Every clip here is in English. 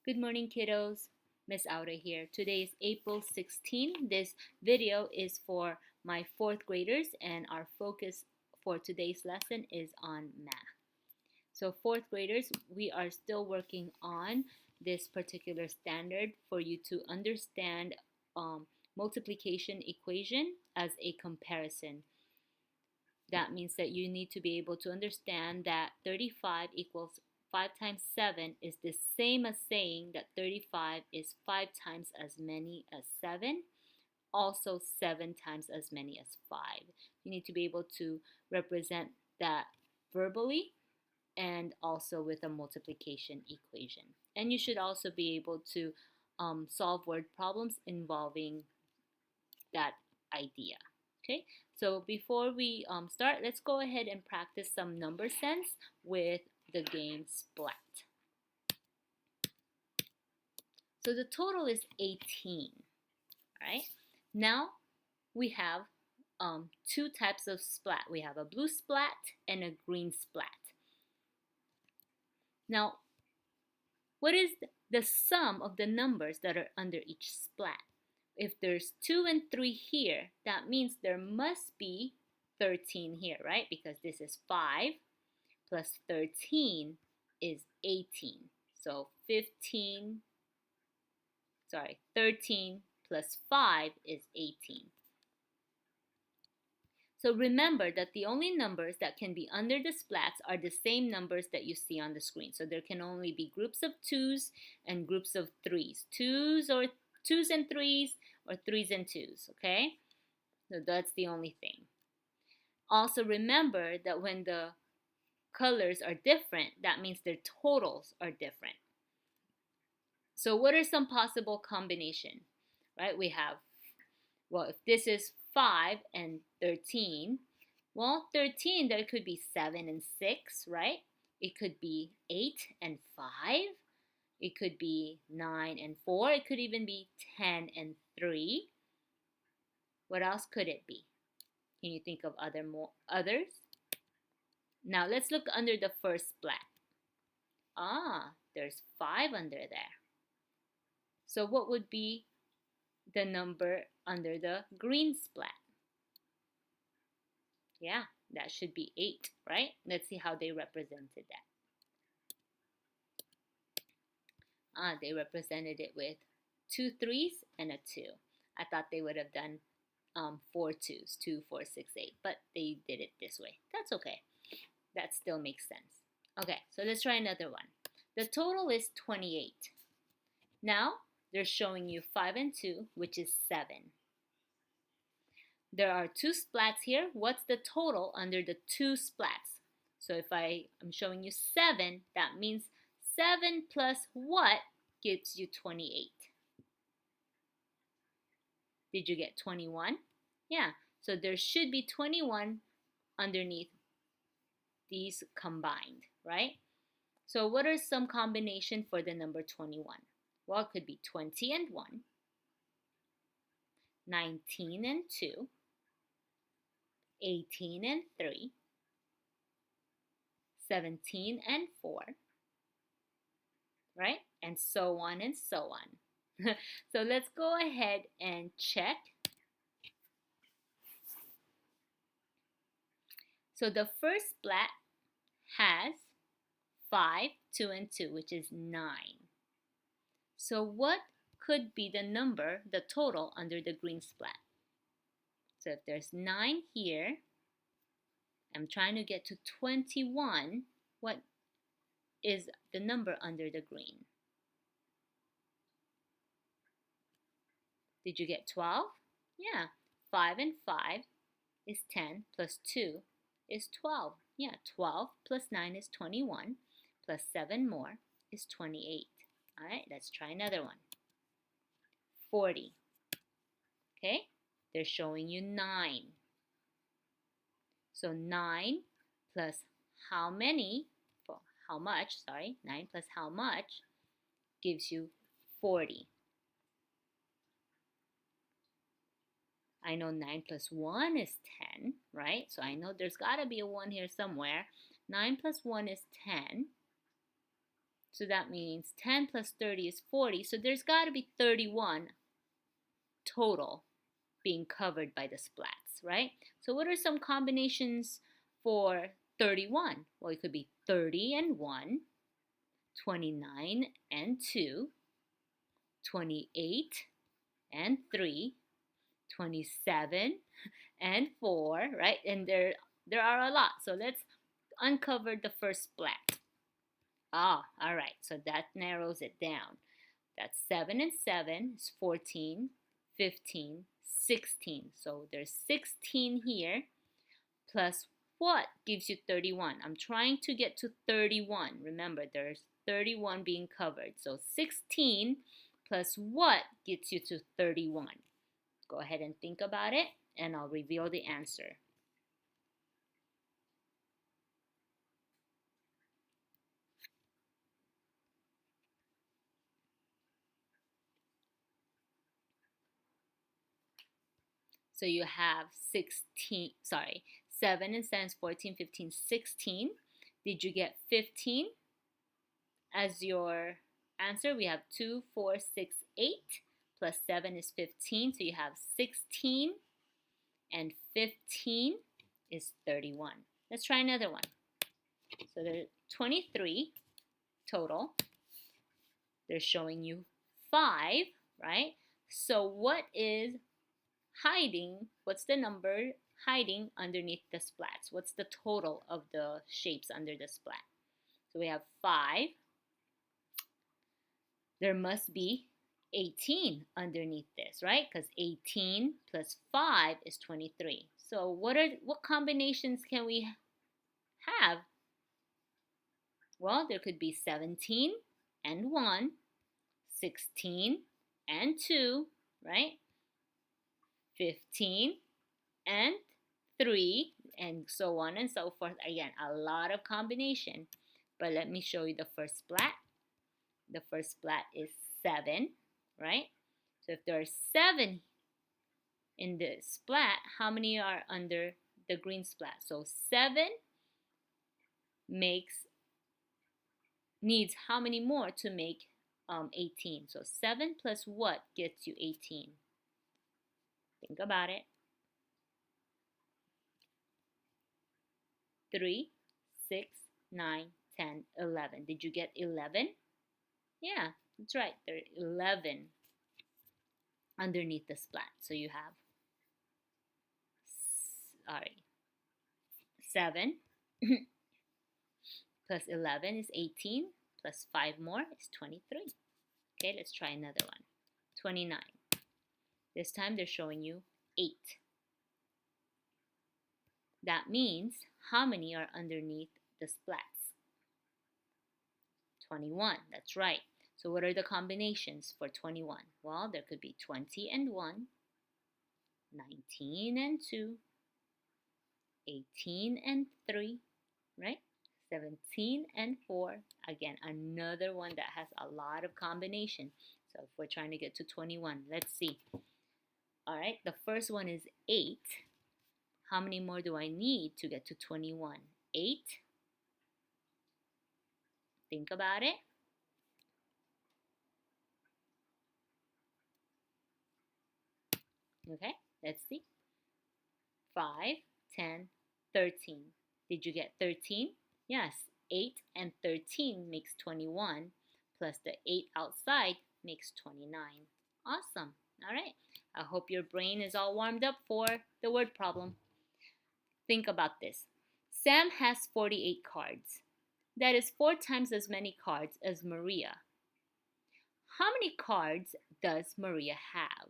Good morning, kiddos. Miss Auda here. Today is April 16. This video is for my fourth graders, and our focus for today's lesson is on math. So, fourth graders, we are still working on this particular standard for you to understand multiplication equation as a comparison. That means that you need to be able to understand that 35 equals 5 times 7 is the same as saying that 35 is 5 times as many as 7, also 7 times as many as 5. You need to be able to represent that verbally and also with a multiplication equation. And you should also be able to solve word problems involving that idea. Okay, so before we start, let's go ahead and practice some number sense with the game Splat. So the total is 18. All right, now we have two types of splat. We have a blue splat and a green splat. Now, what is the sum of the numbers that are under each splat? If there's 2 and 3 here, that means there must be 13 here, right? Because this is 5 plus 13 is 18. So 13 plus 5 is 18. So remember that the only numbers that can be under the splats are the same numbers that you see on the screen. So there can only be groups of 2s and groups of 3s. 2s and 3s or 3s and 2s, okay? So that's the only thing. Also remember that when the colors are different, that means their totals are different. So what are some possible combination? Right? We have, well, if this is 5 and 13, well, 13, there could be 7 and 6, right? It could be 8 and 5. It could be 9 and 4. It could even be 10 and 3. What else could it be? Can you think of others? Now let's look under the first splat. There's 5 under there. So what would be the number under the green splat? Yeah, that should be 8, right? Let's see how they represented that. They represented it with 2 3s and a 2. I thought they would have done 4 2s, 2, 4, 6, 8, but they did it this way. That's okay. That still makes sense. Okay, so let's try another one. The total is 28. Now, they're showing you 5 and 2, which is 7. There are 2 splats here. What's the total under the 2 splats? So if I'm showing you 7, that means 7 plus what gives you 28? Did you get 21? Yeah, so there should be 21 underneath these combined, right? So what are some combination for the number 21? Well, it could be 20 and 1, 19 and 2, 18 and 3, 17 and 4, right? And so on and so on. So let's go ahead and check. So the first splat has 5, 2, and 2, which is 9. So what could be the number, the total, under the green splat? So if there's 9 here, I'm trying to get to 21. What is the number under the green? Did you get 12? Yeah, 5 and 5 is 10 plus 2 is 12. Yeah, 12 plus 9 is 21 plus 7 more is 28. All right, let's try another one. 40. Okay, they're showing you 9. So 9 plus how many, well, how much, sorry, 9 plus how much gives you 40. I know 9 plus 1 is 10, right? So I know there's got to be a 1 here somewhere. 9 plus 1 is 10. So that means 10 plus 30 is 40. So there's got to be 31 total being covered by the splats, right? So what are some combinations for 31? Well, it could be 30 and 1, 29 and 2, 28 and 3, 27 and 4, right? And there are a lot. So let's uncover the first splat. All right. So that narrows it down. That's 7 and 7 is 14, 15, 16. So there's 16 here. Plus what gives you 31? I'm trying to get to 31. Remember, there's 31 being covered. So 16 plus what gets you to 31? Go ahead and think about it, and I'll reveal the answer. So you have 7 and 7 is 14, 15, 16. Did you get 15 as your answer? We have 2, 4, 6, 8 plus 7 is 15. So you have 16 and 15 is 31. Let's try another one. So there's 23 total. They're showing you 5, right? So what is hiding? What's the number hiding underneath the splats? What's the total of the shapes under the splat? So we have 5. There must be 18 underneath this, right? Because 18 plus 5 is 23. So what combinations can we have? Well, there could be 17 and 1, 16 and 2, right? 15 and 3, and so on and so forth. Again, a lot of combination. But let me show you the first splat. The first splat is 7, right? So if there are 7 in the splat, how many are under the green splat? So 7 needs how many more to make 18? So 7 plus what gets you 18? Think about it. 3, 6, 9, 10, 11. Did you get 11? Yeah, that's right. There are 11 underneath the splat. So you have 7 plus 11 is 18, plus 5 more is 23. Okay, let's try another one. 29. This time they're showing you 8. That means how many are underneath the splats? 21, that's right. So what are the combinations for 21? Well, there could be 20 and 1, 19 and 2, 18 and 3, right? 17 and 4. Again, another one that has a lot of combination. So if we're trying to get to 21, let's see. All right, the first one is 8. How many more do I need to get to 21? 8. Think about it. Okay, let's see. 5, 10, 13. Did you get 13? Yes, 8 and 13 makes 21, plus the 8 outside makes 29. Awesome. All right. I hope your brain is all warmed up for the word problem. Think about this. Sam has 48 cards. That is 4 times as many cards as Maria. How many cards does Maria have?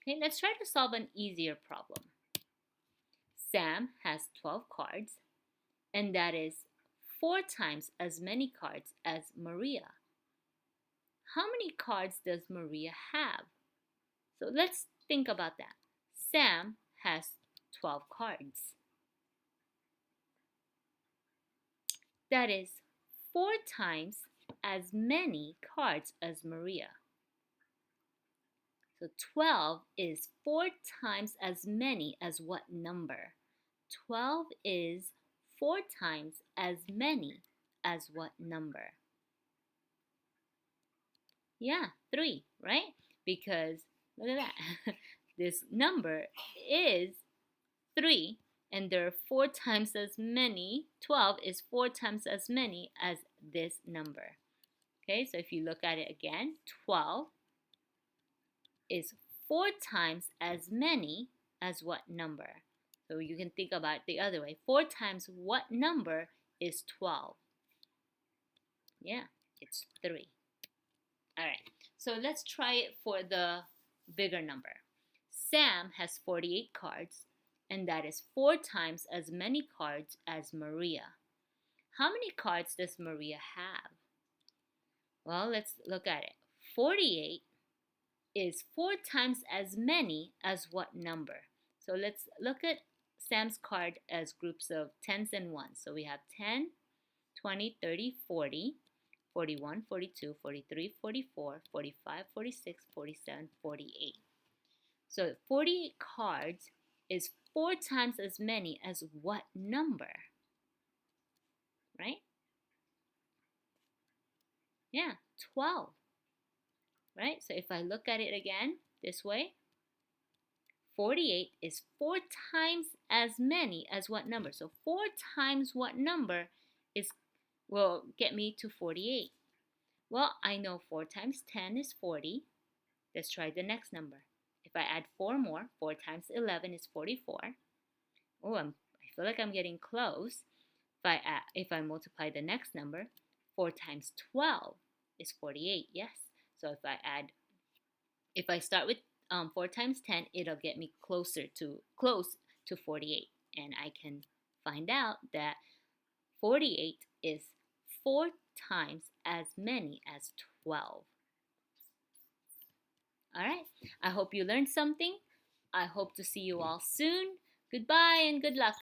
Okay, let's try to solve an easier problem. Sam has 12 cards, and that is 4 times as many cards as Maria. How many cards does Maria have? So let's think about that. Sam has 12 cards. That is 4 times as many cards as Maria. So 12 is 4 times as many as what number? 12 is 4 times as many as what number? Yeah, 3, right? Because look at that. This number is 3, and there are 4 times as many. 12 is 4 times as many as this number. Okay, so if you look at it again, 12 is 4 times as many as what number? So you can think about it the other way. 4 times what number is 12? Yeah, it's 3. All right, so let's try it for the bigger number. Sam has 48 cards, and that is 4 times as many cards as Maria. How many cards does Maria have? Well, let's look at it. 48 is 4 times as many as what number? So let's look at Sam's card as groups of tens and ones. So we have 10, 20, 30, 40, 41, 42, 43, 44, 45, 46, 47, 48. So 40 cards is 4 times as many as what number? Right? Yeah, 12. Right? So if I look at it again this way, 48 is 4 times as many as what number? So 4 times what number is will get me to 48? Well, I know 4 times 10 is 40. Let's try the next number. If I add 4 more, 4 times 11 is 44. Oh, I feel like I'm getting close. If I multiply the next number, 4 times 12 is 48. Yes. So if I start with 4 times 10, it'll get me close to 48. And I can find out that 48 is 4 times as many as 12. All right. I hope you learned something. I hope to see you all soon. Goodbye and good luck.